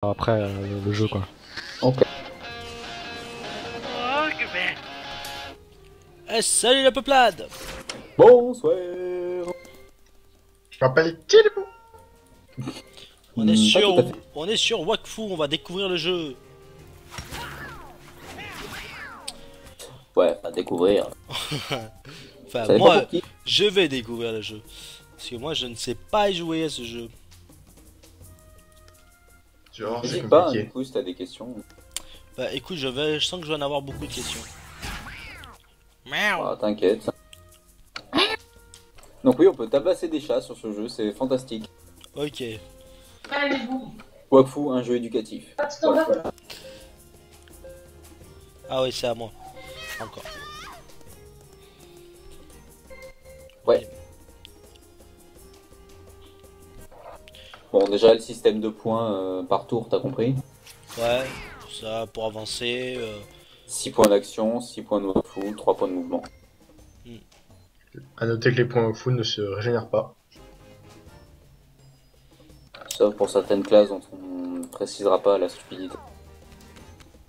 après le jeu quoi. Ok. Eh, salut la peuplade! Bonsoir. Je m'appelle Tilipou. On est Pas sur, tout à fait. on est sur Wakfu, on va découvrir le jeu. Ouais, à découvrir. Enfin, Ça dépend moi, pour qui. je vais découvrir le jeu. Parce que moi, je ne sais pas y jouer à ce jeu. Genre, c'est N'hésite pas, hein, du compliqué. coup, si t'as des questions. Bah écoute, je sens que je vais en avoir beaucoup de questions. Miaou. Ah, t'inquiète. Donc oui, on peut tabasser des chats sur ce jeu, c'est fantastique. Ok. Wakfu, un jeu éducatif. Voilà. Ah oui, c'est à moi. Encore. Ouais. Bon, déjà, le système de points par tour, t'as compris? Ouais, ça pour avancer. 6 points d'action, 6 points de Wakfu, 3 points de mouvement. À noter que les points au full ne se régénèrent pas. Sauf pour certaines classes dont on ne précisera pas la stupidité.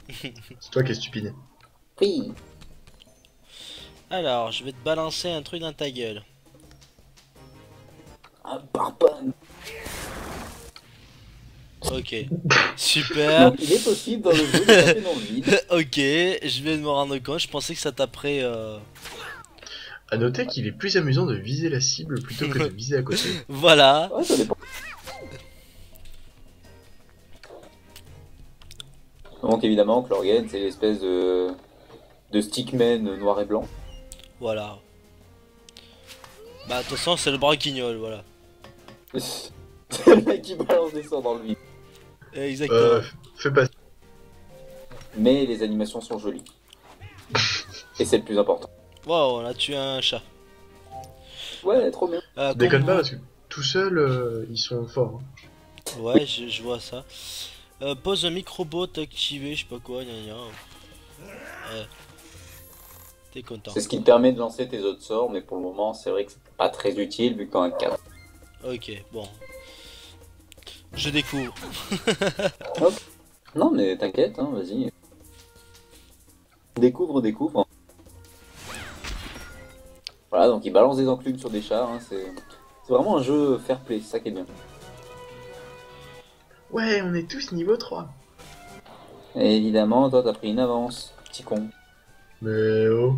C'est toi qui es stupide. Oui. Alors, je vais te balancer un truc dans ta gueule. Un barbane. Ok. Super. Donc, il est possible dans le jeu de taper dans le vide. Ok, je viens de me rendre compte, je pensais que ça taperait... À noter qu'il est plus amusant de viser la cible plutôt que de viser à côté. Voilà. Ouais, ça dépend. Donc évidemment, Chlorgen, c'est l'espèce de stickman noir et blanc. Voilà. Bah, de toute façon, c'est le branquignol, voilà. C'est le mec qui balance des sorts dans le vide. Exactement. Fais pas. Mais les animations sont jolies. Et c'est le plus important. Wow, on a tué un chat. Ouais, trop bien. Déconne pas Combo. parce que tout seul, ils sont forts. Hein. Ouais, je vois ça. Pose un microbot activé, je sais pas quoi, gna gna. Ouais. T'es content. C'est ce qui te permet de lancer tes autres sorts, mais pour le moment, c'est vrai que c'est pas très utile vu que t'en as 4. Ok, bon. Je découvre. Non, mais t'inquiète, hein, vas-y. Découvre, découvre. Voilà, donc il balance des enclumes sur des chats, hein, c'est vraiment un jeu fair play, c'est ça qui est bien. Ouais, on est tous niveau 3. Et évidemment, toi t'as pris une avance, petit con. Mais oh.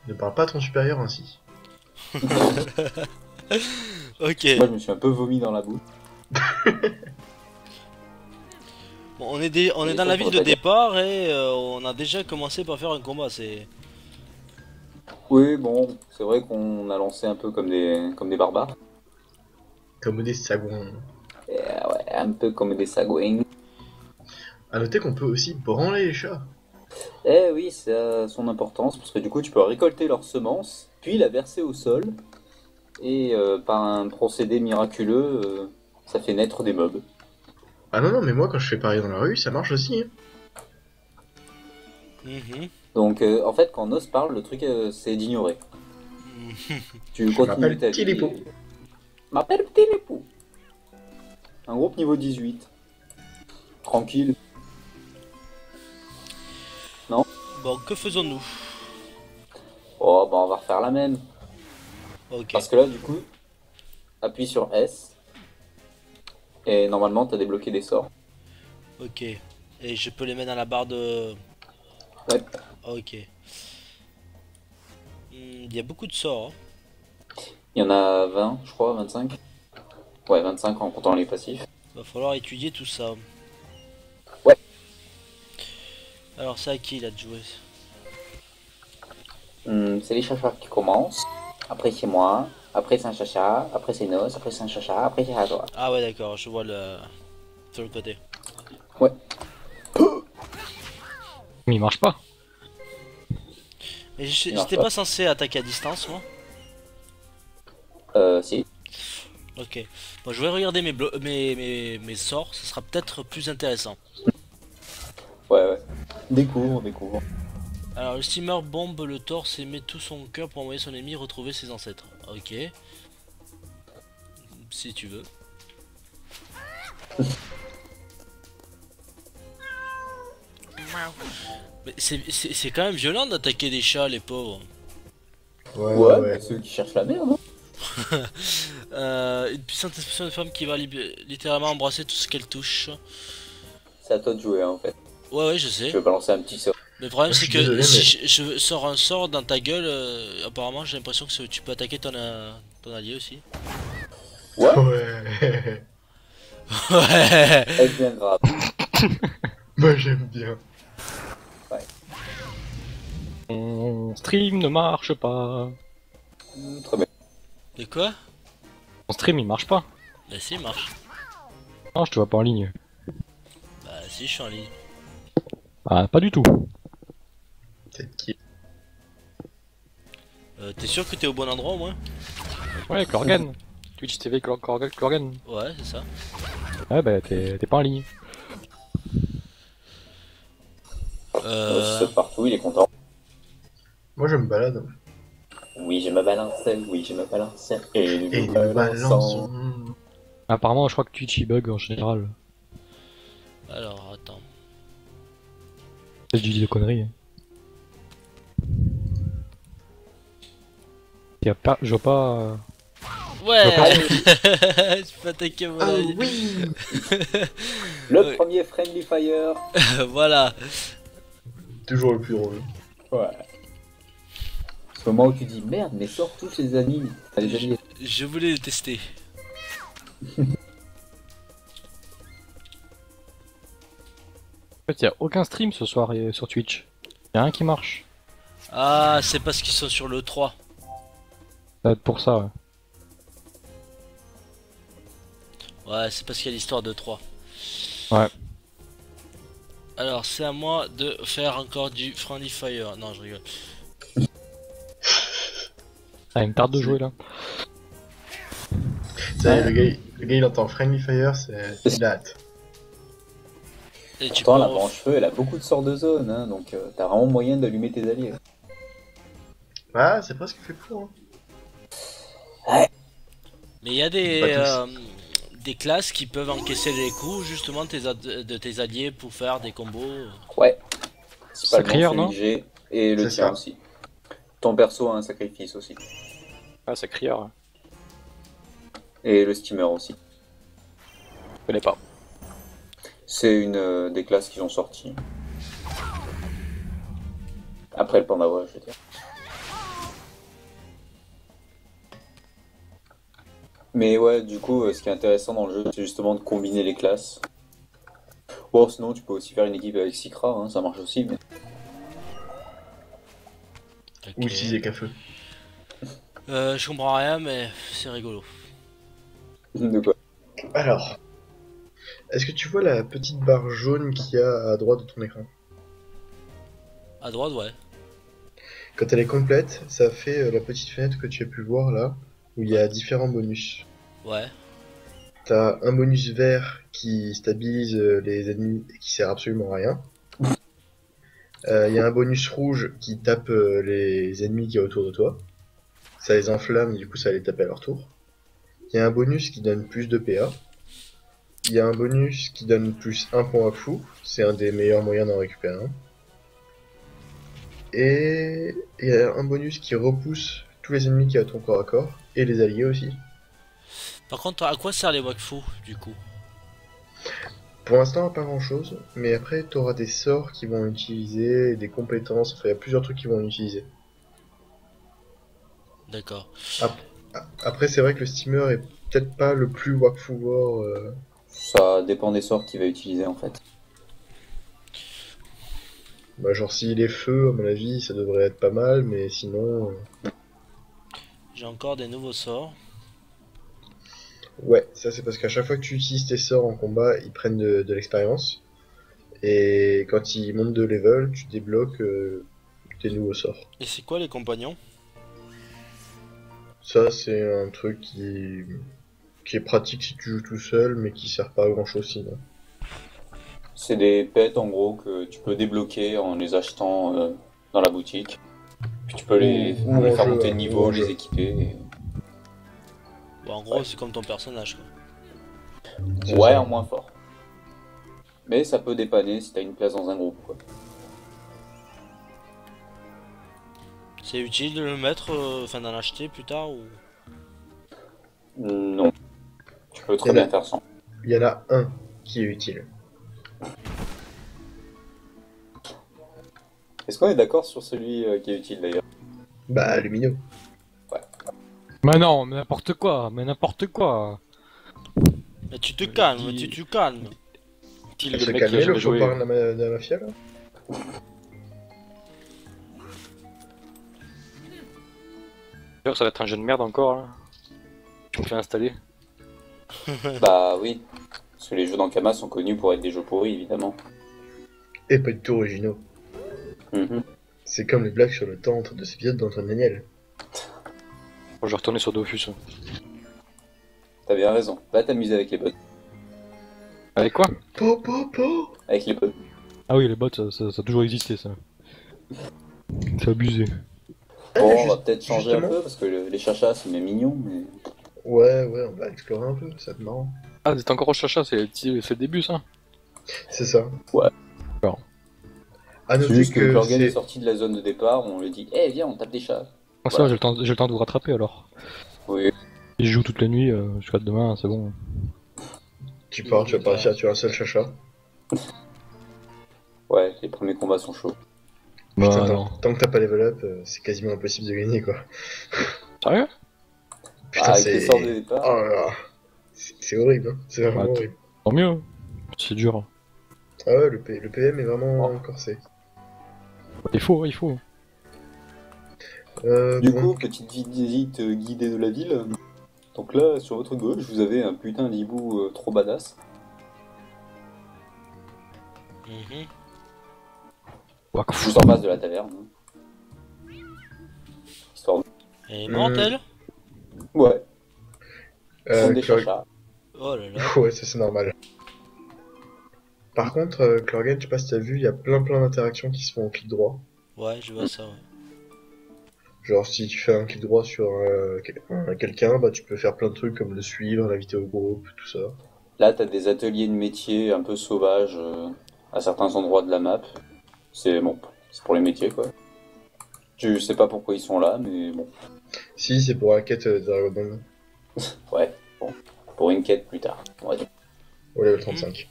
Ne parle pas à ton supérieur ainsi. Ok. Moi je me suis un peu vomi dans la bouche. Bon, on est Et dans ça, la je ville de pourrais pas dire. départ et on a déjà commencé par faire un combat. C'est. Oui, bon, c'est vrai qu'on a lancé un peu comme des barbares. Comme des sagons. Et, ouais, un peu comme des sagouins. À noter qu'on peut aussi branler les chats. Eh oui, ça a son importance, parce que du coup tu peux récolter leurs semences, puis la verser au sol, et par un procédé miraculeux, ça fait naître des mobs. Ah non, non, mais moi quand je fais pareil dans la rue, ça marche aussi. Hein. Mhm. Donc en fait, quand Nos parle, le truc c'est d'ignorer. Tu Je continues m'appelle ta vie. Tilipo. et- M'appelle Petit Lépou. Un groupe niveau 18. Tranquille. Bon, que faisons-nous? Oh, bah on va refaire la même. Ok. Parce que là, du coup, appuie sur S, et normalement t'as débloqué des sorts. Ok. Et je peux les mettre dans la barre de. Ouais. Ok. Il y a beaucoup de sorts. Il y en a 20, je crois, 25. Ouais, 25 en comptant les passifs. Va falloir étudier tout ça. Ouais. Alors, c'est à qui là de jouer? C'est les chachas qui commencent. Après c'est moi. Après c'est un chacha. Après c'est Nos. Après c'est un chacha. Après c'est à toi. Ah ouais, d'accord, je vois le. Sur le côté. Ouais. Mais il marche pas. Mais Il marche j'étais pas. pas censé attaquer à distance, moi. Si. Ok. Bon, je vais regarder mes sorts, ça sera peut-être plus intéressant. Ouais, ouais. Découvre, découvre. Alors, le steamer bombe le torse et met tout son cœur pour envoyer son ennemi retrouver ses ancêtres. Ok. Si tu veux. Mais c'est quand même violent d'attaquer des chats, les pauvres. Ouais, ceux qui cherchent la merde. Hein. Une puissante expression de femme qui va littéralement embrasser tout ce qu'elle touche. C'est à toi de jouer, hein, en fait. Ouais, je sais. Je vais balancer un petit sort. Mais le problème, Je c'est suis que désolé, si je sors un sort dans ta gueule, apparemment, j'ai l'impression que tu peux attaquer ton allié aussi. Ouais. Ouais. Ouais. Elle devient grave. Moi j'aime bien. Mon stream ne marche pas. Très bien. De quoi? Mon stream il marche pas. Bah si, il marche. Non, je te vois pas en ligne. Bah si, je suis en ligne. Ah, pas du tout. Peut-être qui. T'es sûr que t'es au bon endroit au moins? Ouais, Corgan. Twitch TV Corgan. Ouais, c'est ça. Ouais, bah t'es pas en ligne. Il saute partout, il est content. Moi je me balade. Oui, j'ai ma balancelle, oui, j'ai ma balancelle. Et Et nous nous balançons. balançons. Apparemment, je crois que Twitch il bug en général. Alors, attends. Je dis des conneries. Y a pas, je vois pas. Ouais. Je peux attaquer mon Ah allié. oui. Le Ouais. premier Friendly Fire. Voilà. Toujours le plus drôle. Ouais. Ce moment où tu dis merde, mais sors tous les amis. Enfin, les alliés. Je voulais le tester. En fait, y a aucun stream ce soir sur Twitch. Y a rien qui marche. Ah, c'est parce qu'ils sont sur le 3. Ça va être pour ça, ouais. Ouais, c'est parce qu'il y a l'histoire de 3. Ouais. Alors, c'est à moi de faire encore du Friendly Fire. Non, je rigole. Ah, il me tarde de jouer là. Ça y est, le gars il entend Friendly Fire, il a hâte. Et tu Pourtant, la peux- branche-feu, elle a beaucoup de sorts de zone, hein, donc t'as vraiment moyen d'allumer tes alliés. Ah, c'est presque fait pour. Mais il y a des classes qui peuvent encaisser les coups justement de tes alliés pour faire des combos. Ouais. Sacrière, Principalement non celui que j'ai, et le C'est tien ça. aussi. Ton perso a un sacrifice aussi. Ah, ça crière. Ouais. Et le steamer aussi. Je connais pas. C'est une des classes qu'ils ont sorties. Après le Pandawa, je veux dire. Mais ouais, du coup, ce qui est intéressant dans le jeu, c'est justement de combiner les classes. Bon, sinon, tu peux aussi faire une équipe avec Sikra, hein, ça marche aussi. Mais... Ok. Ou utiliser qu'à feu. Je comprends rien, mais c'est rigolo. De quoi? Alors, est-ce que tu vois la petite barre jaune qu'il y a à droite de ton écran? À droite, ouais. Quand elle est complète, ça fait la petite fenêtre que tu as pu voir là, où il y a différents bonus. Ouais. T'as un bonus vert qui stabilise les ennemis et qui sert absolument à rien. Il y a un bonus rouge qui tape les ennemis qui est autour de toi. Ça les enflamme, du coup ça les tape à leur tour. Il y a un bonus qui donne plus de PA. Il y a un bonus qui donne plus 1 point à fou. C'est un des meilleurs moyens d'en récupérer un. Et il y a un bonus qui repousse tous les ennemis qui a ton corps à corps. Et les alliés aussi. Par contre, à quoi sert les wakfu du coup? Pour l'instant, pas grand chose, mais après, t'auras des sorts qui vont utiliser, des compétences, enfin, il y a plusieurs trucs qui vont utiliser. D'accord. Après, c'est vrai que le steamer est peut-être pas le plus wakfu war. Ça dépend des sorts qu'il va utiliser en fait. Bah, genre, s'il est feu, à mon avis, ça devrait être pas mal, mais sinon. J'ai encore des nouveaux sorts. Ouais, ça c'est parce qu'à chaque fois que tu utilises tes sorts en combat, ils prennent de l'expérience. Et quand ils montent de level, tu débloques tes nouveaux sorts. Et c'est quoi les compagnons? Ça, c'est un truc qui est pratique si tu joues tout seul, mais qui sert pas à grand chose sinon. C'est des pets en gros que tu peux débloquer en les achetant dans la boutique. Puis tu peux les Ou en faire jeu, monter de ou niveau, en les jeu. équiper. Bon, en gros, c'est comme ton personnage quoi. C'est Ouais, ça. en moins fort. Mais ça peut dépanner si t'as une place dans un groupe quoi. C'est utile de le mettre, enfin d'en acheter plus tard ou... Non, tu peux très Il y en a- bien faire sans. Il y en a un qui est utile. Est-ce qu'on est d'accord sur celui qui est utile d'ailleurs? Bah, Lumino. Mais non, mais n'importe quoi, mais n'importe quoi. Mais tu te calmes, Dis- tu te calmes. Style Elle le se mec qui a calmer, le jamais joué. faux de la mafia, là. D'ailleurs, ça va être un jeu de merde encore là. Tu me fais installer. Bah oui, parce que les jeux d'Ankama sont connus pour être des jeux pourris évidemment. Et pas du tout originaux. Mhm. C'est comme les blagues sur le tantre de cet épisode d'Antoine Daniel. Bon, je vais retourner sur Dofus. T'as bien raison, va t'amuser avec les bots. Avec quoi? Po, po, po. Avec les bots. Ah oui, les bots, ça a toujours existé ça. C'est abusé. Bon, on juste- va peut-être changer un justement. peu parce que les chachas c'est même mignon, mais. Ouais, on va explorer un peu, ça va être marrant. Ah, c'est encore au chacha, c'est le début ça. C'est ça. Ouais. D'accord. À C'est noter juste que que Klorgen est c'est... sorti de la zone de départ, on lui dit viens, on tape des chats. Ah, ça Voilà. va, j'ai le temps de vous rattraper alors. Oui. Et je joue toute la nuit jusqu'à demain, c'est bon. Tu pars, tu vas pas réussir à tuer un seul chacha. Ouais, les premiers combats sont chauds. Putain, Bah non. tant que t'as pas level up, c'est quasiment impossible de gagner, quoi. Sérieux? Putain, Avec les c'est... sorts de départ. Oh là là. C'est horrible, hein. C'est vraiment Attends. horrible. Tant mieux. C'est dur. Ah ouais, le PM est vraiment corsé. Il faut, il faut. Du Bon. coup, petite visite guidée de la ville. Donc là, sur votre gauche, vous avez un putain d'hibou trop badass. Mhm. Wakf. Juste en face de la taverne. Histoire de... Elle est morte elle? Ouais, comme des Chlor- chachas. Oh là là. Ouais, ça c'est normal. Par contre, Klorgen, je sais pas si t'as vu, il y a plein d'interactions qui se font au clic droit. Ouais, je vois ça, ouais. Genre, si tu fais un clic droit sur quelqu'un, bah tu peux faire plein de trucs comme le suivre, l'inviter au groupe, tout ça. Là, t'as des ateliers de métiers un peu sauvages à certains endroits de la map. C'est bon, c'est pour les métiers quoi. Je sais pas pourquoi ils sont là, mais bon, Si, c'est pour la quête Dragon ouais, bon, pour une quête plus tard, on va dire. au level 35.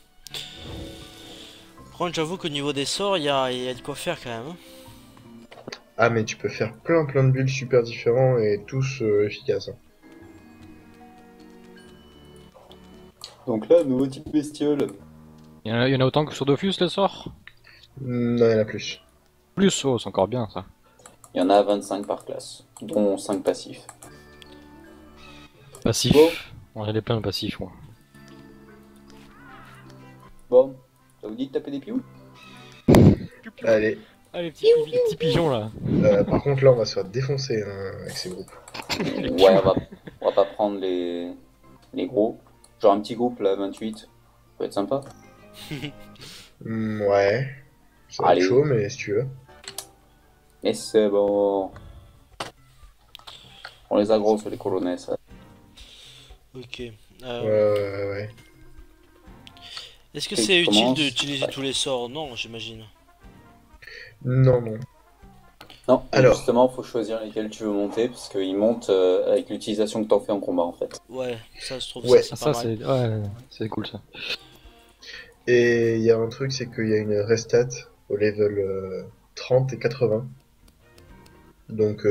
Par contre, j'avoue qu'au niveau des sorts, il y a de quoi faire quand même. Hein. Ah, mais tu peux faire plein de builds super différents et tous efficaces. Hein. Donc là, nouveau type bestiole. Il y en a autant que sur Dofus les sorts? Non, il y en a plus. Plus, oh, c'est encore bien ça. Il y en a 25 par classe, dont 5 passifs. Passif. Bon. On est plein de passifs, moi. Bon, ça vous dit de taper des pious? Allez. Allez, petit pigeon là. Par contre, là, on va se faire défoncer hein, avec ces groupes. Ouais, on va pas prendre les gros. Genre un petit groupe là, 28, ça peut être sympa. Ouais. Ça va être Allez. chaud, mais si tu veux. Et c'est bon. On les aggro sur les colonnes, ça. Ok. Ouais. Est-ce que Et c'est tu utile commences- d'utiliser ouais. tous les sorts? Non, j'imagine. Non. Non, Alors. justement, faut choisir lesquels tu veux monter, parce qu'ils montent avec l'utilisation que t'en fais en combat en fait. Ouais, ça je trouve Ouais, ça, c'est Ça, pas mal. c'est ouais, c'est cool ça. Et il y a un truc, c'est qu'il y a une restat au level 30 et 80. Donc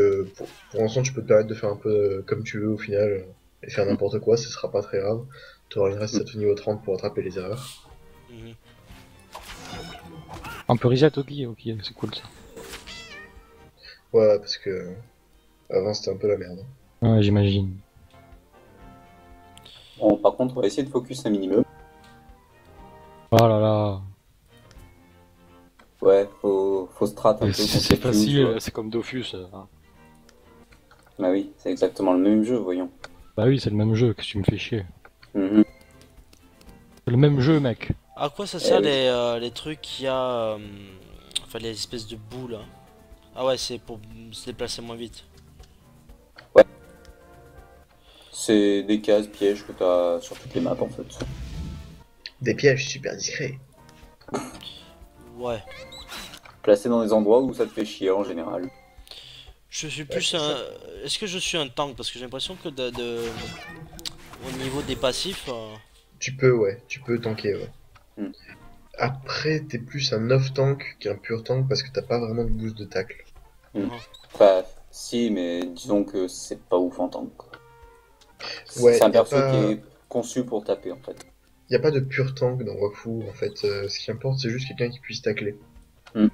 pour l'instant, tu peux te permettre de faire un peu comme tu veux au final, et faire n'importe quoi, ce sera pas très grave. Tu auras une restat au niveau 30 pour attraper les erreurs. Mhm. Un peu reset, ok, c'est cool ça. Ouais, parce que avant c'était un peu la merde. Ouais, j'imagine. Bon, par contre, on va essayer de focus un minimum. Oh là là. Ouais, faut strat un peu contre C'est les pious, tu facile, vois. c'est comme Dofus. Hein. Bah oui, c'est exactement le même jeu, voyons. Bah oui, c'est le même jeu, que tu me fais chier. Mhm. C'est le même jeu, mec. À quoi ça sert oui. les trucs qu'il y a. Enfin, les espèces de boules là. Ah ouais, c'est pour se déplacer moins vite. C'est des cases pièges que t'as sur toutes les maps en fait. Des pièges super discrets. Ouais. Placés dans des endroits où ça te fait chier en général. Je suis plus c'est un... ça. Est-ce que je suis un tank? Parce que j'ai l'impression que au niveau des passifs... Tu peux tanker, ouais. Hmm. Après, t'es plus un off-tank qu'un pur tank parce que t'as pas vraiment de boost de tacle. Enfin, si, mais disons que c'est pas ouf en tant que. Ouais, C'est un y a perso pas- qui est conçu pour taper en fait. Y a pas de pur tank dans Wakfu, en fait. Ce qui importe, c'est juste quelqu'un qui puisse tacler. Mhm.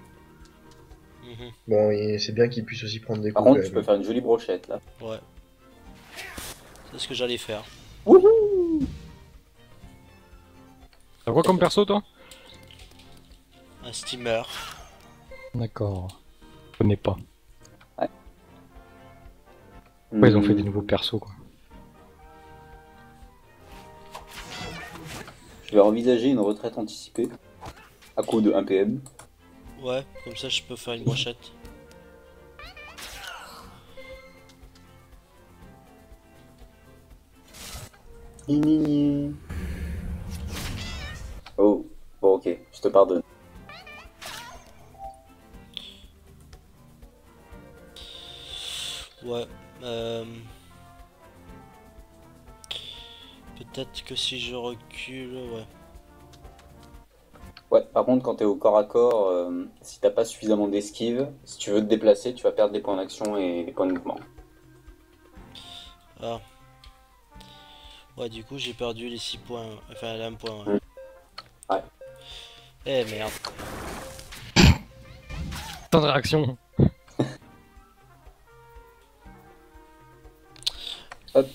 Bon, et c'est bien qu'il puisse aussi prendre des Par coups contre, quand tu même. peux faire une jolie brochette là. Ouais. C'est ce que j'allais faire. T'as quoi comme perso toi? Un steamer. D'accord. Je connais pas. Ouais. Ouais, ils ont fait des nouveaux persos quoi. Je vais envisager une retraite anticipée à coup de 1 PM. Ouais, comme ça je peux faire une brochette. Oh, bon ok, je te pardonne. Ouais. Peut-être que si je recule, ouais. Ouais, par contre, quand t'es au corps à corps, si t'as pas suffisamment d'esquive, si tu veux te déplacer, tu vas perdre des points d'action et des points de mouvement. Ah. Ouais, du coup j'ai perdu les 6 points. Enfin, les 1 point. Ouais. Ouais. Eh merde. Temps de réaction. Hop,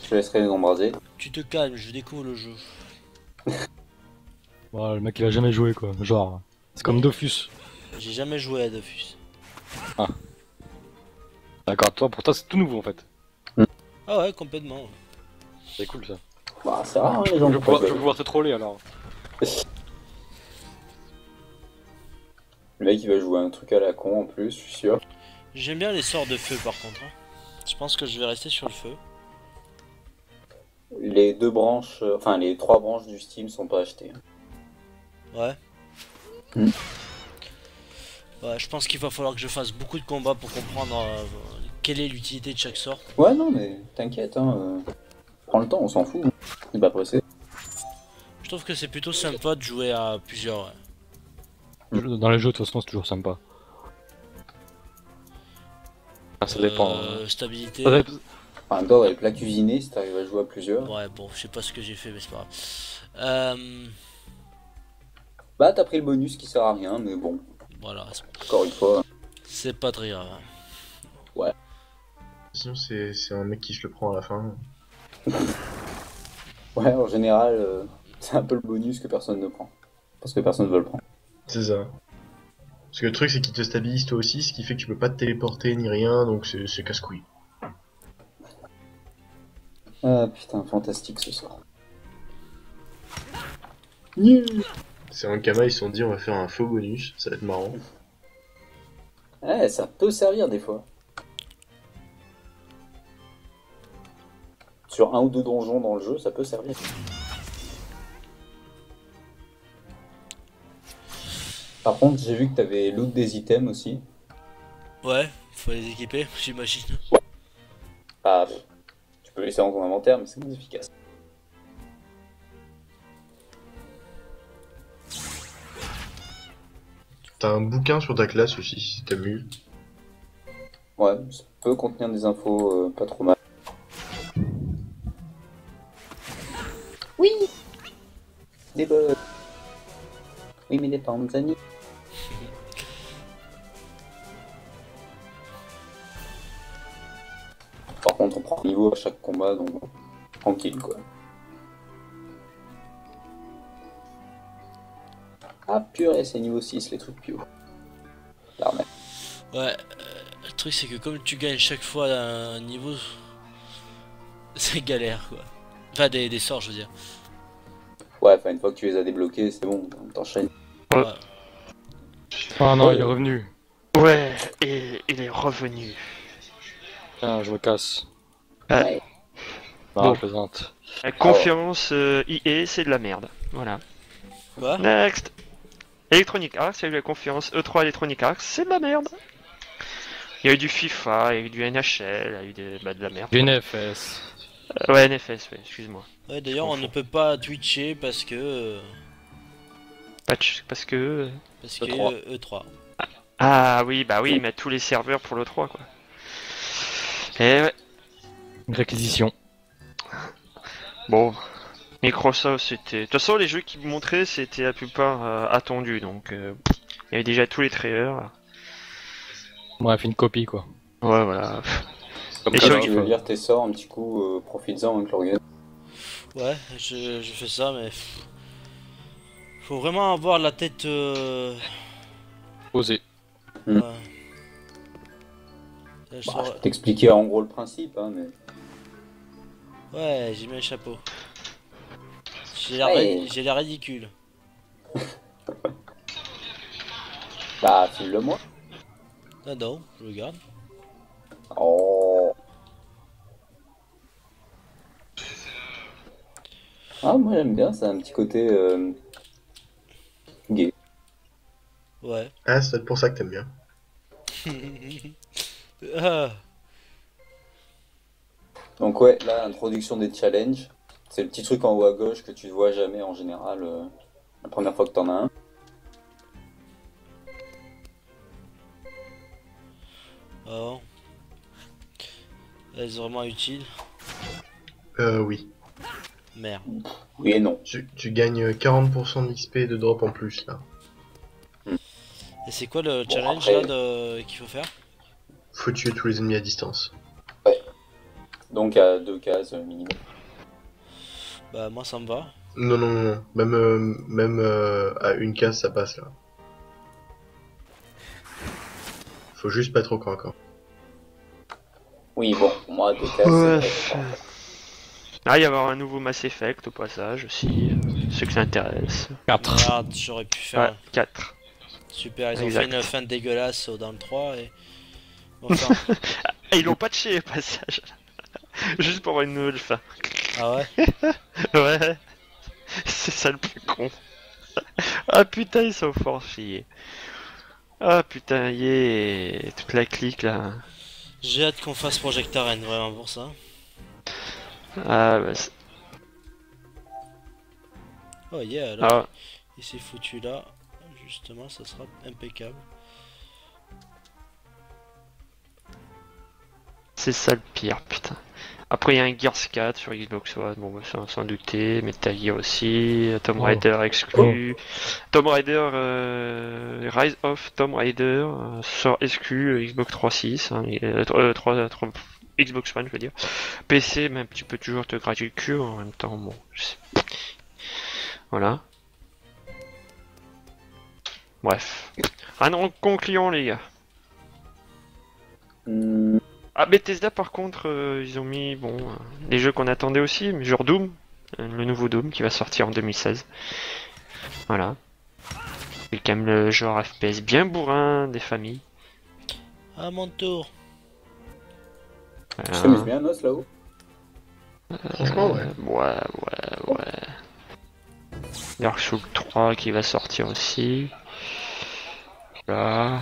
je te laisserai les embraser. Tu te calmes, je découvre le jeu. Voilà, le mec il a jamais joué quoi. Genre, c'est comme Dofus. J'ai jamais joué à Dofus. D'accord, toi pour toi c'est tout nouveau en fait. Ah ouais, complètement. C'est cool ça. Bah, c'est rare, hein, les Je gens vais qui pouvoir, font je ça. vais pouvoir te troller alors. Le mec, il va jouer un truc à la con en plus, je suis sûr. J'aime bien les sorts de feu par contre. Hein. Je pense que je vais rester sur le feu. Les deux branches, enfin les trois branches du Steam sont pas achetées. Ouais. Hmm. Ouais, je pense qu'il va falloir que je fasse beaucoup de combats pour comprendre quelle est l'utilité de chaque sort. Ouais, non, mais t'inquiète, hein. Prends le temps, on s'en fout. Hein. C'est pas pressé. Je trouve que c'est plutôt sympa de jouer à plusieurs. Ouais. Dans les jeux de toute façon c'est toujours sympa. Ah, ça dépend. Stabilité. Ça dépend. En même temps, dans les plats cuisinés, si t'arrives à jouer à plusieurs. Ouais, bon, je sais pas ce que j'ai fait, mais c'est pas grave. Bah, t'as pris le bonus qui sert à rien, mais bon, Voilà, encore une fois. c'est pas très grave. Sinon, c'est un mec qui se le prend à la fin. Ouais, en général, c'est un peu le bonus que personne ne prend. Parce que personne ne veut le prendre. C'est ça. Parce que le truc, c'est qu'il te stabilise toi aussi, ce qui fait que tu peux pas te téléporter ni rien, donc c'est casse-couille. Ah putain, fantastique ce soir. C'est un Kama, ils se sont dit on va faire un faux bonus, ça va être marrant. Ouais, ça peut servir des fois. Sur un ou deux donjons dans le jeu, ça peut servir. Par contre, j'ai vu que t'avais loot des items aussi. Ouais, faut les équiper, j'imagine. Ah, tu peux laisser dans ton inventaire, mais c'est moins efficace. T'as un bouquin sur ta classe aussi, si t'as vu. Ouais, ça peut contenir des infos pas trop mal. Oui. Des bugs. Oui, mais des Tanzanie. Par contre, on prend niveau à chaque combat, donc bon, tranquille quoi. Ah purée, c'est niveau 6 les trucs pio. L'armée. Ouais, le truc c'est que comme tu gagnes chaque fois un niveau, c'est galère quoi. Enfin, des sorts, je veux dire. Ouais, enfin une fois que tu les as débloqués, c'est bon, t'enchaînes. Ouais. Ah non, Ouais. il est revenu. Ouais, et il est revenu. Tiens, je me casse. Ah, Ouais. Non, Bon. je plaisante. La confiance IE, c'est de la merde. Voilà. Quoi? Next. Electronic Arts, il y a eu la confiance E3 Electronic Arts, c'est de la merde. Il y a eu du FIFA, il y a eu du NHL, il y a eu de la merde. Du NFS. Ouais, NFS, ouais, excuse-moi. Ouais, d'ailleurs, on ne peut pas twitcher parce que Patch, parce que... E3. E3. Ah oui, bah oui, mais tous les serveurs pour le 3 quoi. Et ouais, Une réquisition. bon, Microsoft c'était... De toute façon, les jeux qu'ils montraient, c'était la plupart attendus, donc... il y avait déjà tous les trailers. Bref, une copie quoi. Ouais, voilà. Comme Et ça, sur- tu veux lire tes sorts un petit coup, profites-en avec l'organisme. Ouais, je fais ça, mais faut vraiment avoir la tête. Posé. Ouais. Hmm. Là, je Bah, saurais- je peux t'expliquer en gros le principe, hein, mais... Ouais, j'ai mis un chapeau. J'ai Ouais. l'air ridicule. Bah, file-le-moi. Ah non, je le garde. Oh. Ah, moi j'aime bien, c'est un petit côté gay. Ouais. Ah, c'est peut-être pour ça que t'aimes bien. Ah, Donc ouais, là, introduction des challenges. C'est le petit truc en haut à gauche que tu ne vois jamais en général la première fois que t'en as un. oh. Est-ce vraiment utile? Oui. Merde. Oui et non. Tu gagnes 40% d'XP de drop en plus, là. Et c'est quoi le Bon, challenge après- là qu'il faut faire? Faut tuer tous les ennemis à distance. Donc à 2 cases minimum. Bah moi ça me va. Non, non, non, non. Même à une case, ça passe, là. Faut juste pas trop corps à corps. Oui, bon, pour moi, 2 cases, Ouais. c'est pas- Ah, il y avoir un nouveau Mass Effect au passage aussi, ceux que ça intéresse. 4. Merde, j'aurais pu faire. Ouais, 4. Super, ils ont Exact. fait une fin dégueulasse dans le 3 et. Enfin. Et ils l'ont patché au passage. Juste pour avoir une nouvelle fin. Ah ouais? Ouais. C'est ça le plus con. Ah putain, ils sont fort chiés. Ah putain, yeah. Toute la clique là. J'ai hâte qu'on fasse Project Arène vraiment pour ça. Ah bah Oh yeah, là, ah, il s'est foutu là. Justement, ça sera impeccable. c'est ça le pire, putain. Après, il y a un Gears 4 sur Xbox One, bon, bah, sans douter. Metal Gear aussi, Tomb Oh. Raider exclu. Tomb Raider, Rise of Tomb Raider sort exclu Xbox 360, hein, Xbox One, je veux dire. PC, même tu peux toujours te gratter le cul en même temps, bon. Voilà. Bref. Un an concluant, les gars. Hmm, Ah, Bethesda par contre, ils ont mis bon les jeux qu'on attendait aussi, mais genre Doom, le nouveau Doom qui va sortir en 2016. Voilà. C'est quand même le genre FPS bien bourrin des familles. À mon tour. Tu Voilà. t'amuses bien, Nos, là-haut? Franchement, ouais. Ouais. Dark Souls 3 qui va sortir aussi. Là.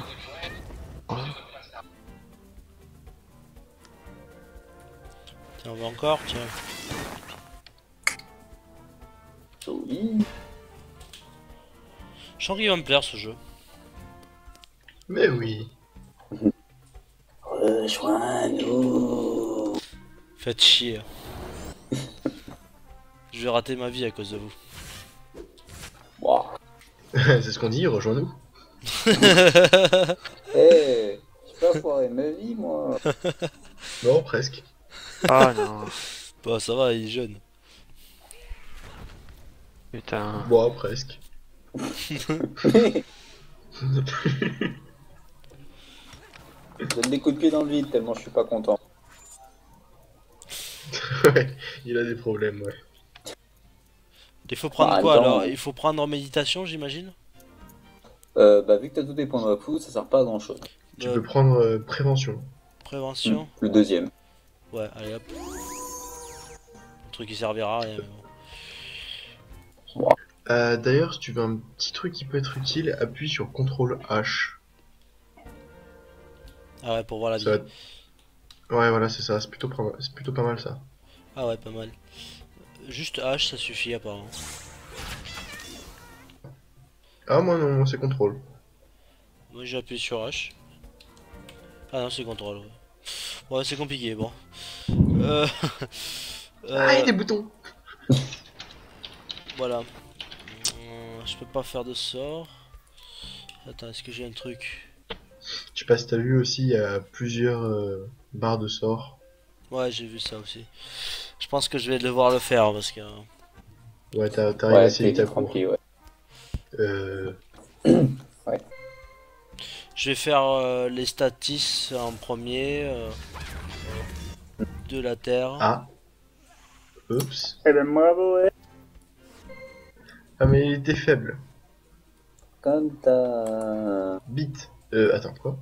Tiens, on va encore, tiens. Oui. Je sens qu'il va me plaire ce jeu. Mais oui. Rejoins-nous. Faites chier. Je vais rater ma vie à cause de vous. Wow. C'est ce qu'on dit, rejoins-nous. Eh, j'ai pas foiré ma vie, moi. Non, presque. Ah non, Bah ça va, il est jeune. putain. Bon, presque. Je donne des coups de pied dans le vide tellement je suis pas content. Ouais, il a des problèmes, ouais. Il faut prendre Bah, quoi attends. alors? Il faut prendre en méditation, j'imagine? Bah, vu que t'as tous tes points de repos, ça sert pas à grand chose. Tu peux prendre prévention. Prévention? Le deuxième. Ouais, allez hop. Le truc qui servira à rien. Mais bon. D'ailleurs, si tu veux un petit truc qui peut être utile, appuie sur CTRL H. Ah ouais, pour voir la vie. Ça va être- Ouais, voilà, c'est ça, c'est plutôt pas mal ça. Ah ouais, pas mal. Juste H, ça suffit apparemment. Ah, moi non, moi c'est contrôle. Moi j'ai appuyé sur H. Ah non, c'est contrôle. Ouais, ouais c'est compliqué, bon. Euh... Ah, il y a euh, des boutons! Voilà. Je peux pas faire de sort. Attends, est-ce que j'ai un truc? Je sais pas si t'as vu aussi, il y a plusieurs barres de sort. Ouais, j'ai vu ça aussi. Je pense que je vais devoir le faire parce que... Ouais, t'arrives Ouais, assez vite à vite court. rempli, ouais. Euh, Je vais faire les statis en premier de la Terre. ah, oups. Eh ben bravo, ouais. Ah, mais il était faible. Comme t'as... Bit. Attends, quoi?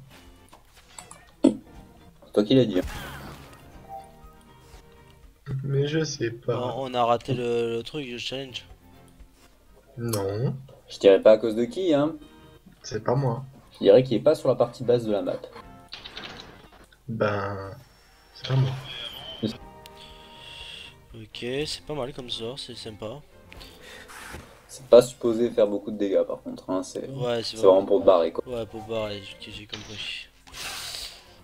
C'est toi qui l'as dit. Hein. Mais je sais Bon, pas. on a raté le truc, le challenge. Non, Je dirais pas à cause de qui, hein. c'est pas moi. Je dirais qu'il est pas sur la partie basse de la map. Ben, c'est pas moi. Ok, c'est pas mal comme sort, c'est sympa. C'est pas supposé faire beaucoup de dégâts par contre, hein. Ouais, C'est vraiment pour te barrer quoi. Ouais, pour barrer, j'ai compris.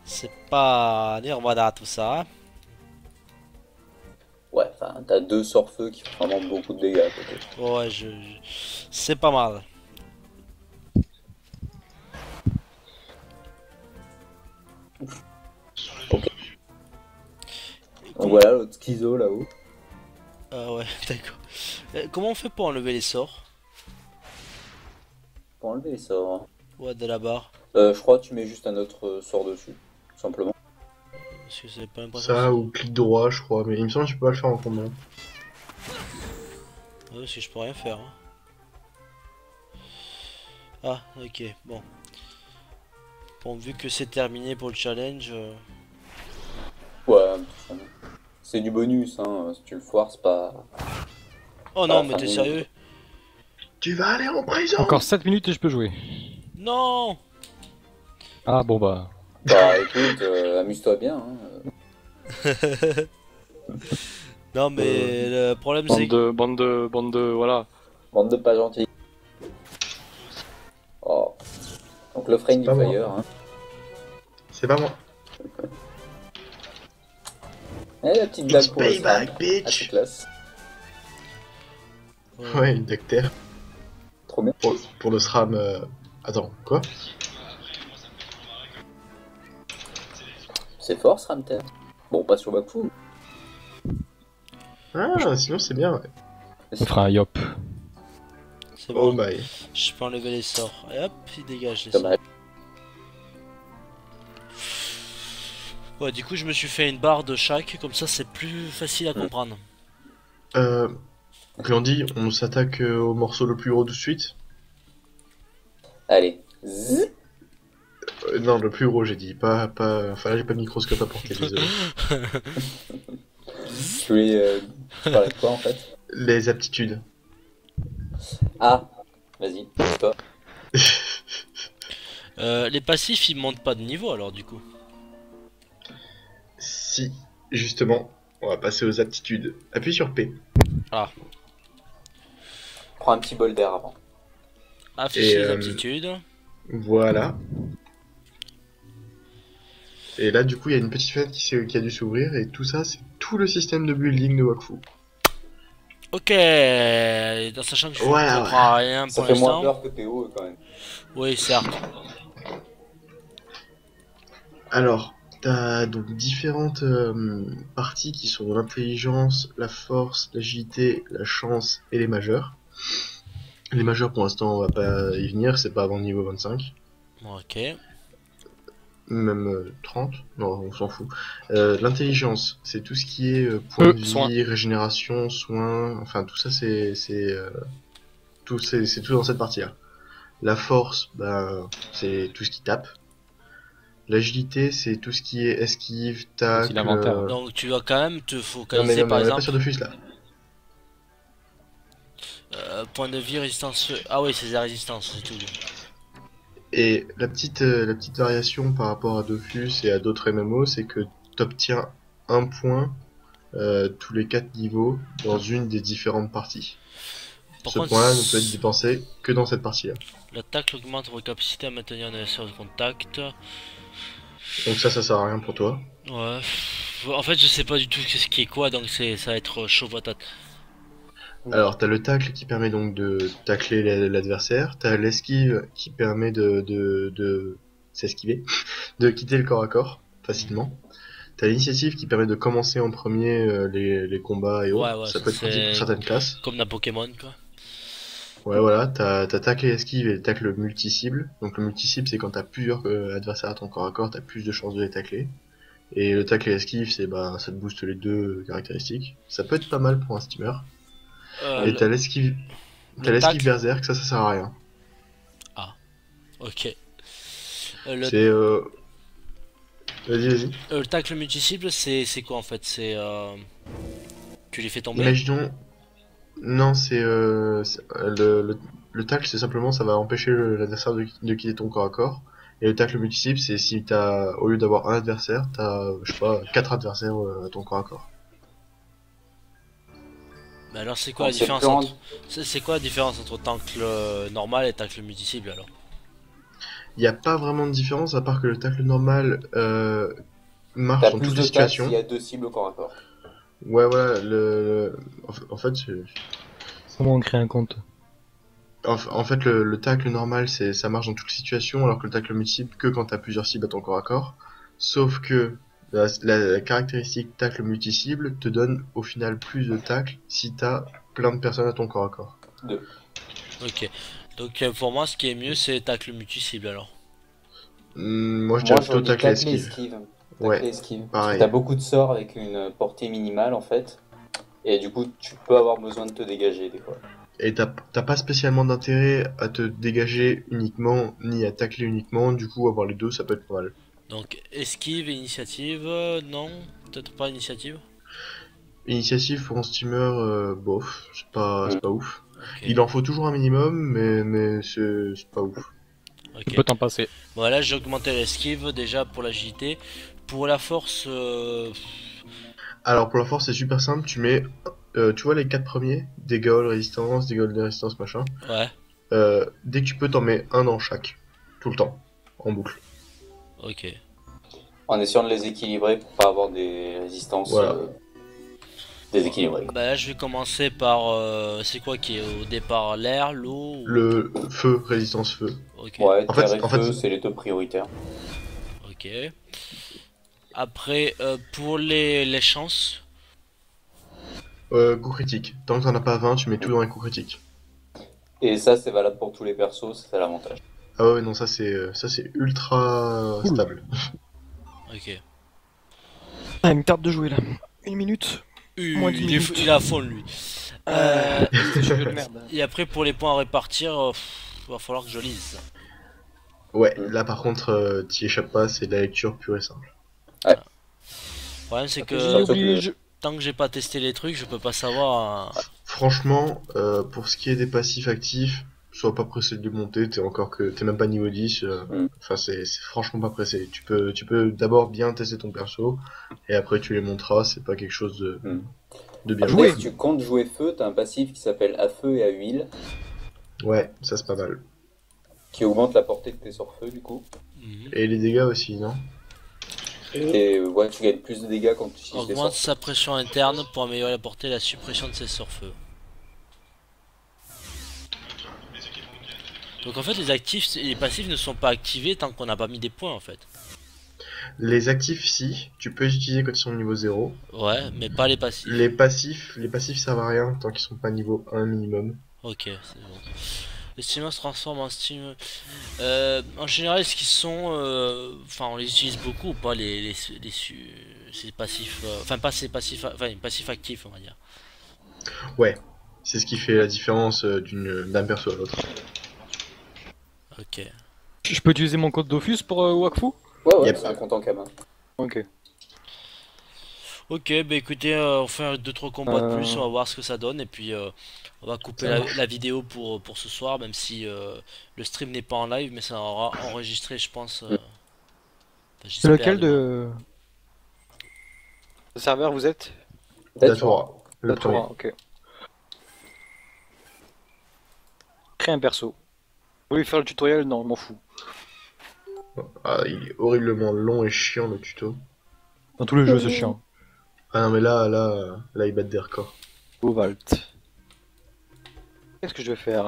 C'est pas Nirvana tout ça. Ouais, enfin, t'as deux sorts feu qui font vraiment beaucoup de dégâts peut-être. Ouais, c'est pas mal. Ok. Donc voilà l'autre schizo là-haut. Ah ouais, d'accord. Comment on fait pour enlever les sorts? Pour enlever les sorts. Ouais, de la barre. Je crois que tu mets juste un autre sort dessus, tout simplement. Parce que c'est pas l'impression. Ça ou clic droit, je crois. Mais il me semble que je peux pas le faire en combat. Ouais, parce que je peux rien faire. Hein. Ah, ok, bon. Bon, vu que c'est terminé pour le challenge. Ouais, de toute façon, c'est du bonus, hein. Si tu le foires, c'est pas... Oh non, mais t'es sérieux? Tu vas aller en prison! Encore 7 minutes et je peux jouer. Non! Ah bon bah. Bah écoute, amuse-toi bien, hein. Non, mais le problème c'est que. Bande de, voilà. Bande de pas gentils. Oh. Donc le Friendly pas moi. Fire, hein. C'est pas moi. Eh, la petite blague It's pour le SRAM. payback, Assez bitch! classe. Ouais, une Dacter. Trop bien. Pour le SRAM. Attends, quoi? C'est fort, SRAM Terre. Bon, pas sur Baku. Ah, sinon c'est bien, ouais. On fera un yop. C'est Oh bon, my. je peux enlever les sorts. Et hop, il dégage les sorts. Dommage. Ouais, du coup, je me suis fait une barre de chaque, comme ça c'est plus facile à comprendre. Glandy, on s'attaque au morceau le plus gros tout de suite? Allez. Zzz. Non, le plus gros, j'ai dit. Enfin, là, j'ai pas de microscope à porter, désolé. Tu voulais parler de quoi en fait? Les aptitudes. Ah, vas-y, toi. Les passifs ils montent pas de niveau alors du coup. Si, justement, on va passer aux aptitudes. Appuie sur P. Prends un petit bol d'air avant. Afficher Et, les aptitudes. Voilà. Et là, du coup, il y a une petite fenêtre qui a dû s'ouvrir, et tout ça, c'est tout le système de building de Wakfu. Ok, dans sachant que je Ouais, ne comprends rien Ça pour fait moins l'instant. peur que Théo quand même. Oui, certes. Alors, t'as donc différentes parties qui sont l'intelligence, la force, l'agilité, la chance et les majeurs. Les majeurs, pour l'instant, on va pas y venir, c'est pas avant le niveau 25. Ok. Même 30, non, on s'en fout. L'intelligence, c'est tout ce qui est point de vie, soin. régénération, soins, enfin tout ça c'est tout dans cette partie-là. La force, ben, c'est tout ce qui tape. L'agilité, c'est tout ce qui est esquive, tacle. C'est l'inventaire. Donc tu dois quand même te Non mais, focaliser non, mais par on est pas exemple. sur Dofus là. Point de vie, résistance. Ah oui, c'est la résistance, c'est tout. Et la petite variation par rapport à Dofus et à d'autres MMO, c'est que t'obtiens un point tous les 4 niveaux dans une des différentes parties. Par Ce contre, point-là ne peut être dépensé que dans cette partie-là. l'attaque augmente votre capacité à maintenir un adversaire de contact. Donc ça sert à rien pour toi. Ouais. En fait, je sais pas du tout ce qui est quoi, donc ça va être chaud patate. Alors t'as le tacle qui permet donc de tacler l'adversaire, t'as l'esquive qui permet de s'esquiver, de quitter le corps à corps facilement. T'as l'initiative qui permet de commencer en premier les combats et autres. Ouais, Ça peut être pratique pour certaines classes. Comme dans Pokémon, quoi. Ouais, voilà, t'as tacle et esquive et tacle multi-cible. Donc le multi-cible, c'est quand t'as plusieurs adversaires à ton corps à corps, t'as plus de chances de les tacler. Et le tacle et esquive, c'est bah ça te booste les deux caractéristiques. Ça peut être pas mal pour un steamer. Et t'as l'esquive tacle. berserk, ça sert à rien. Ok. C'est vas-y. Le tacle multi-cible, c'est quoi en fait? C'est tu les fais tomber? Imaginons. Non, le tacle, c'est simplement ça va empêcher l'adversaire de quitter ton corps à corps. Et le tacle multi-cible, c'est si t'as, au lieu d'avoir un adversaire, t'as, je sais pas, 4 adversaires à ton corps à corps. Mais alors c'est quoi la C'est différence plus entre... C'est quoi la différence entre tacle normal et tacle multi-cible alors? Il n'y a pas vraiment de différence, à part que le tacle normal marche T'as dans plus toutes de les tact situations. s'il y a 2 cibles au corps à corps. Ouais, voilà, en fait, Comment on crée un compte? en fait, le tacle normal, ça marche dans toutes les situations, alors que le tacle multi-cible, que quand t'as plusieurs cibles à ton corps à corps. Sauf que la caractéristique tacle multi-cible te donne au final plus de tacle si t'as plein de personnes à ton corps à corps. 2. Ok. Donc pour moi, ce qui est mieux, c'est tacle multi-cible alors. Moi, je Moi dirais j'aurais plutôt dit tacle et tacle et esquive. esquive. Ouais, Tacle et esquive. Parce que pareil. t'as beaucoup de sorts avec une portée minimale en fait. Et du coup, tu peux avoir besoin de te dégager des fois. Et t'as pas spécialement d'intérêt à te dégager uniquement, ni à tacler uniquement, du coup, avoir les deux, ça peut être pas mal. Donc esquive et initiative, non? Peut-être pas initiative? Initiative pour un steamer, bof, c'est pas ouf. Ok. Il en faut toujours un minimum, mais c'est pas ouf. Ok. Tu peux t'en passer. Voilà, j'ai augmenté l'esquive déjà pour l'agilité. Pour la force, Alors pour la force, c'est super simple, tu mets, tu vois les 4 premiers, dégâts de résistance, machin. ouais, Dès que tu peux, t'en mets un dans chaque, tout le temps, en boucle. ok. En essayant de les équilibrer pour pas avoir des résistances Voilà. déséquilibrées. Bah là, je vais commencer par, c'est quoi qui est au départ, l'air, l'eau ou... Le feu, résistance feu. Ok, Ouais, En fait, terre et en fait, feu, c'est les deux prioritaires. ok. Après, pour les chances, Coup critique. Tant que t'en as pas 20, tu mets tout dans les coups critiques. Et ça, c'est valable pour tous les persos, c'est ça l'avantage. Ah ouais, non, ça c'est ultra stable. ok. Ah, il me tarde de jouer là. 1 minute. Moins de 10 minutes. Il est à fond lui. C'est jeu de merde. Et après, pour les points à répartir, va falloir que je lise. Ouais, là par contre, t'y échappes pas, c'est de la lecture pure et simple. Le problème, c'est J'ai que oublié. je- tant que j'ai pas testé les trucs, je peux pas savoir. Franchement, pour ce qui est des passifs actifs, sois pas pressé de les monter, t'es même pas niveau 10, enfin c'est franchement pas pressé. Tu peux d'abord bien tester ton perso, et après tu les monteras, c'est pas quelque chose de bien Après, joué. si tu comptes jouer feu, t'as un passif qui s'appelle à feu et à huile, Ouais, ça c'est pas mal. qui augmente la portée de tes sorts feu du coup. Mhm. Et les dégâts aussi, non? Et ouais, tu gagnes plus de dégâts quand tu utilises les Augmente sorts. sa pression interne pour améliorer la portée et la suppression de ses sorts-feu. Donc en fait, les actifs et les passifs ne sont pas activés tant qu'on n'a pas mis des points en fait. Les actifs, si, tu peux les utiliser quand ils sont niveau 0. Ouais, mais pas les passifs. Les passifs servent à rien tant qu'ils sont pas niveau 1 minimum. Ok, c'est bon. Les steamers se transforment en steam. En général, est-ce qu'ils sont. Enfin, on les utilise beaucoup ou pas ces passifs. Enfin, pas ces passifs. Enfin, les passifs actifs, on va dire. Ouais, c'est ce qui fait la différence d'un perso à l'autre. Ok. Je peux utiliser mon code Dofus pour Wakfu? Ouais, ouais, Yep. c'est un compte en cabin. Ok. Ok, bah écoutez, on fait un 2-3 combats de plus, on va voir ce que ça donne et puis on va couper Ça marche. la vidéo pour ce soir, même si le stream n'est pas en live, mais ça aura enregistré, je pense. Mm. Enfin, C'est j'espère lequel du moins. de serveur vous êtes? Datora, le premier. Datora, ok. Créer un perso. Vous voulez faire le tutoriel? Non, je m'en fous. Ah, il est horriblement long et chiant le tuto. Dans tous les jeux, c'est chiant. Ah non, mais là, ils battent des records. Ovalt. Qu'est-ce que je vais faire?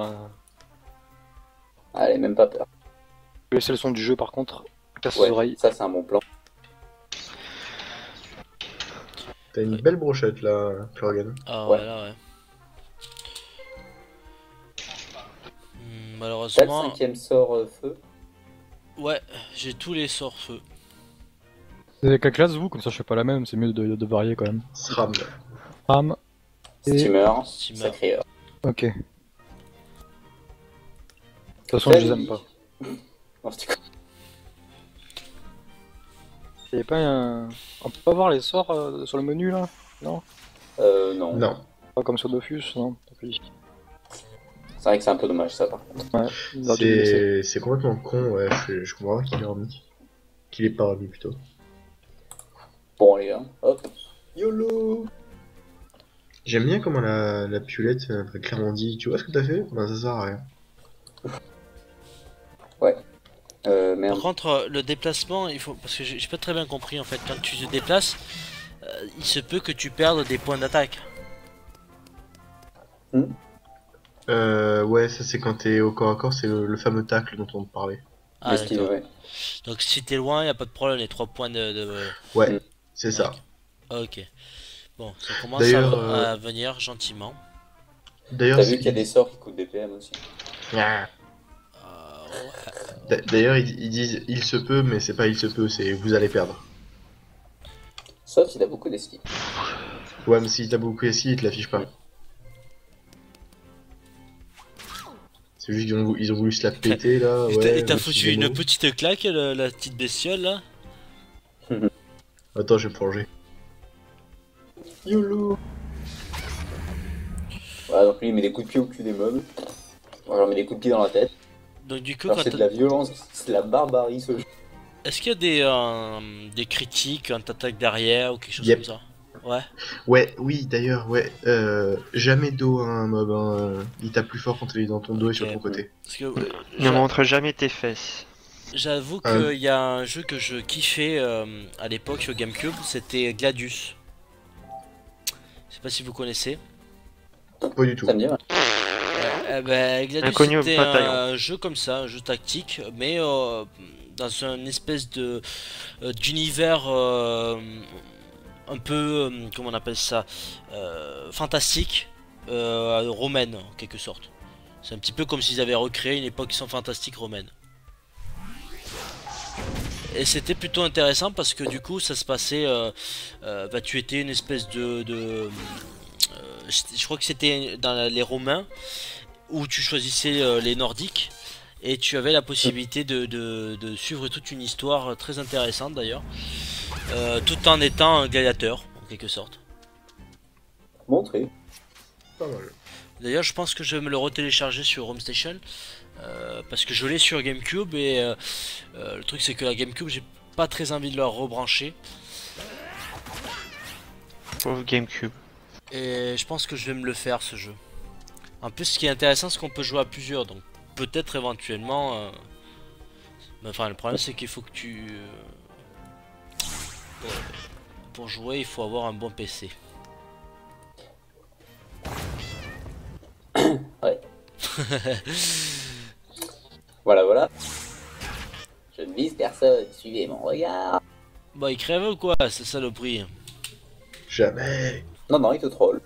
Allez, même pas peur. Je vais laisser le son du jeu par contre. Casse les Ouais, oreilles. ça c'est un bon plan. T'as une Ouais. belle brochette là, Florgan. Ah Ouais. ouais, là, ouais. T'as le Malheureusement, 5ème sort feu. ouais, j'ai tous les sorts feu. Vous avez quelle classe vous? Comme ça je fais pas la même, c'est mieux de varier quand même. SRAM. Ram. Et- Steamer, Steamer. sacré heure. Ok. De toute façon je les aime pas. Non, c'était quoi? Y'avait pas un... On peut pas voir les sorts sur le menu là? Non? Non. Non. Pas comme sur Dofus, non? Tant pis. C'est vrai que c'est un peu dommage ça par contre. Ouais, il aurait dû le laisser. C'est complètement con, ouais. Je comprends pas qu'il l'ait remis. Qu'il ait pas remis plutôt. Bon allez, hein. Hop. YOLO. J'aime bien comment la piulette a clairement dit, tu vois ce que t'as fait? Ben ça sert à rien. Par Merde. contre, le déplacement, il faut parce que j'ai pas très bien compris en fait. Quand tu te déplaces, il se peut que tu perdes des points d'attaque. Ouais, ça c'est quand t'es au corps à corps, c'est le fameux tacle dont on te parlait. Ah L'esquive, d'accord. ouais. Donc si t'es loin, y a pas de problème, les 3 points Ouais, Mm. c'est ça. Ok. Bon, ça commence D'ailleurs, à venir gentiment. D'ailleurs, T'as vu qu'il y a des sorts qui coûtent des PM aussi. Ah. Ouais. D'ailleurs, ils disent il se peut, mais c'est pas il se peut, c'est vous allez perdre. Sauf si t'as beaucoup d'esquive. Ouais, mais si t'as beaucoup ici, ils te l'affichent pas. C'est juste ils ont voulu se la péter là. Et t'as ouais, foutu une Momo. petite claque, la petite bestiole là. Attends, je vais me plonger. YOLO. Voilà, donc lui il met des coups de pied au cul des mobs. Moi j'en mets des coups de pied dans la tête. Donc du coup, Alors quand c'est de la violence, c'est de la barbarie ce jeu. est-ce qu'il y a des critiques quand t'attaques derrière ou quelque chose Yep. comme ça? Ouais. Ouais, oui, d'ailleurs, ouais. Jamais dos à un mob. Hein. Il tape plus fort quand il est dans ton dos et sur Ok. ton côté. Parce que Ne montre jamais tes fesses. j'avoue Ah. qu'il y a un jeu que je kiffais à l'époque sur GameCube, c'était Gladius. Je sais pas si vous connaissez. Pas du tout. Ça me dit rien. Ben, Gladius Inconnu au c'était bataillon. un jeu comme ça, un jeu tactique, mais dans une espèce de d'univers un peu, comment on appelle ça, fantastique, romaine en quelque sorte. C'est un petit peu comme s'ils avaient recréé une époque sans fantastique romaine. Et c'était plutôt intéressant parce que du coup ça se passait, bah, tu étais une espèce je crois que c'était dans les Romains où tu choisissais les Nordiques et tu avais la possibilité de suivre toute une histoire très intéressante d'ailleurs, tout en étant un gladiateur en quelque sorte. Montrez. Pas mal. D'ailleurs je pense que je vais me le retélécharger sur Home Station parce que je l'ai sur GameCube et le truc c'est que la GameCube j'ai pas très envie de la rebrancher Pauvre GameCube. et je pense que je vais me le faire ce jeu. En plus ce qui est intéressant c'est qu'on peut jouer à plusieurs donc peut-être éventuellement mais enfin le problème c'est qu'il faut que pour jouer il faut avoir un bon PC. Ouais. Voilà, voilà. Je ne vise personne, suivez mon regard. Bah il crève ou quoi, c'est ça le prix. Jamais. Non, non, il te troll.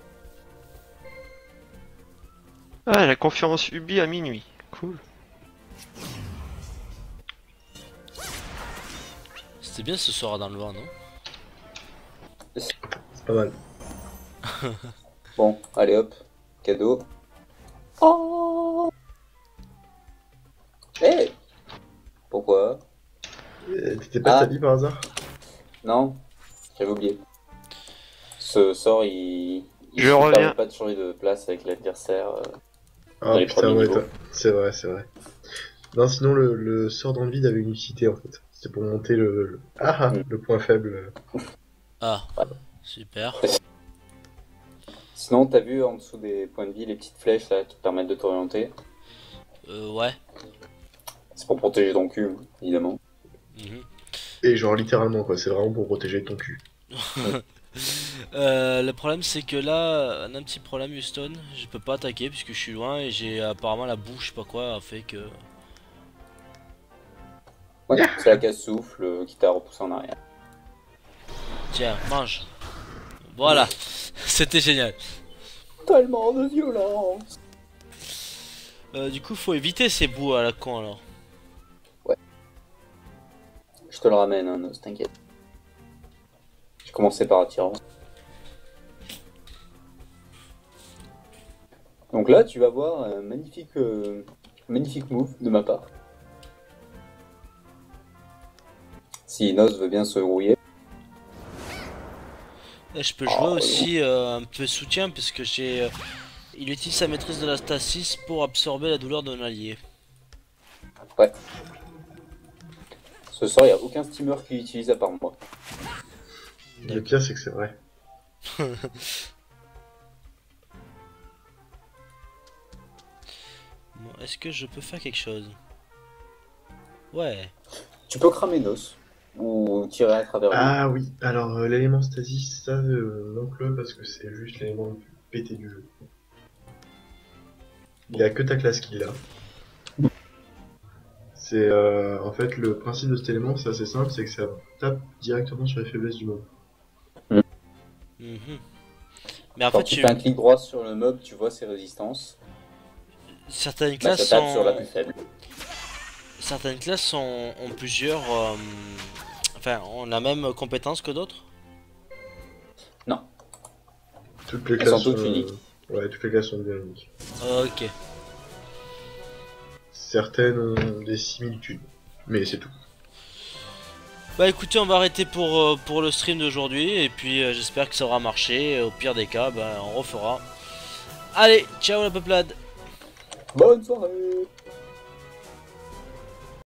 Ah, la conférence Ubi à minuit. Cool. C'était bien ce soir dans le vent non? C'est pas mal. Bon, allez hop, cadeau. Oh. Eh. Pourquoi? T'étais pas Ah. Stabi par hasard? Non, j'avais oublié. Ce sort, il Je ne reviens. permet pas de changer de place avec l'adversaire. Ah les putain, premiers ouais, niveaux. c'est vrai, c'est vrai. Non, sinon le sort dans le vide avait une utilité en fait. C'était pour monter le point faible. Ah, super. Sinon, t'as vu en dessous des points de vie les petites flèches là qui te permettent de t'orienter. Ouais. C'est pour protéger ton cul, évidemment. Mhm. Et genre littéralement quoi, c'est vraiment pour protéger ton cul. Le problème c'est que là, on a un petit problème Houston, je peux pas attaquer puisque je suis loin et j'ai apparemment la bouche, je sais pas quoi, a fait que... Ouais, c'est la casse-souffle qui t'a repoussé en arrière. Tiens, mange. Voilà, c'était génial. Tellement de violence. Du coup, faut éviter ces bouts à la con alors. Je te le ramène, hein, Nos, t'inquiète. J'ai commencé par attirance. Donc là, tu vas voir un magnifique move de ma part. Si Nos veut bien se rouiller. Là, je peux jouer aussi un peu soutien puisque j'ai... il utilise sa maîtrise de la stasis pour absorber la douleur d'un allié. Ouais. Ce soir, il n'y a aucun steamer qui l'utilise à part moi. Le pire c'est que c'est vrai. Bon, est-ce que je peux faire quelque chose? Ouais. Tu peux cramer Nos. Ou tirer à travers lui. Ah oui, alors l'élément stasis, ça manque-le parce que c'est juste l'élément le plus pété du jeu. Il y a que ta classe qui l'a. C'est en fait le principe de cet élément, c'est assez simple, c'est que ça tape directement sur les faiblesses du mob. Mhm. Mais en Quand fait, tu fais un clic droit sur le mob, tu vois ses résistances. certaines Bah, classes ça tape sont... sur la plus faible. Certaines classes ont plusieurs... Enfin, ont la même compétence que d'autres? Non. Toutes les Elles classes sont toutes uniques. Ouais, toutes les classes sont bien uniques. Ok. Certaines ont des similitudes, mais c'est tout. Bah écoutez, on va arrêter pour le stream d'aujourd'hui. Et puis j'espère que ça aura marché. Au pire des cas, bah, on refera. Allez, ciao la peuplade. Bonne soirée.